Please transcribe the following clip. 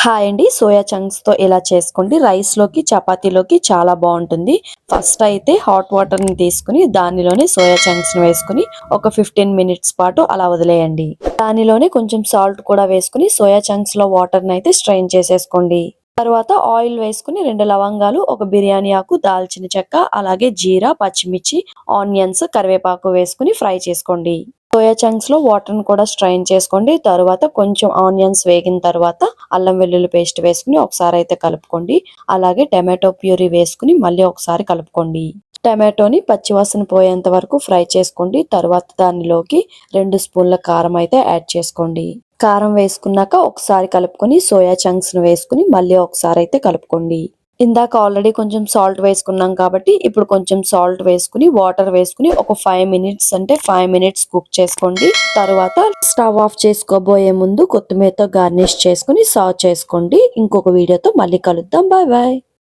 Hi అండి. Soya చంక్స్‌తో ఇలా చేసుకోండి. రైస్‌లోకి, చపాతీలోకి చాలా బావుంటుంది. ఫస్ట్ అయితే హాట్ వాటర్‌ని తీసుకొని దానిలోనే సోయా చంక్స్‌ని వేసుకొని ఒక 15 మినిట్స్ పాటు అలా వదిలేయండి. దానిలోనే కొంచెం సాల్ట్ కూడా వేసుకొని సోయా చంక్స్‌లో వాటర్‌ని అయితే స్ట్రెయిన్ చేసేసుకోండి. తరువాత ఆయిల్ వేసుకొని 2 లవంగాలు, ఒక బిర్యానీ ఆకు, దాల్చిన చెక్క, అలాగే జీరా, పచ్చిమిర్చి, ఆనియన్స్, కరివేపాకు వేసుకొని ఫ్రై చేసుకోండి. సోయా చంక్స్ లో వాటర్ ని కూడా స్ట్రెయిన్ చేసుకోండి. తరువాత కొంచెం ఆనియన్స్ వేగిన తర్వాత అల్లం వెల్లుల్లి పేస్ట్ వేసుకుని ఒకసారి అయితే కలుపుకోండి. అలాగే టమాటో ప్యూరీ వేసుకుని మళ్ళీ ఒకసారి కలుపుకోండి. టమాటోని పచ్చివాసన పోయేంత వరకు ఫ్రై చేసుకోండి. తర్వాత దానిలోకి 2 స్పూన్ల కారం అయితే యాడ్ చేసుకోండి. కారం వేసుకున్నాక ఒకసారి కలుపుకొని సోయా చంక్స్ ను వేసుకుని మళ్ళీ ఒకసారి అయితే కలుపుకోండి. ఇందాక ఆల్రెడీ కొంచెం సాల్ట్ వేసుకున్నాం కాబట్టి ఇప్పుడు కొంచెం సాల్ట్ వేసుకుని వాటర్ వేసుకుని ఒక 5 మినిట్స్ అంటే 5 మినిట్స్ కుక్ చేసుకోండి. తరువాత స్టవ్ ఆఫ్ చేసుకోబోయే ముందు కొత్తిమీరతో గార్నిష్ చేసుకుని సర్వ్ చేసుకోండి. ఇంకొక వీడియోతో మళ్ళీ కలుద్దాం. Bye bye.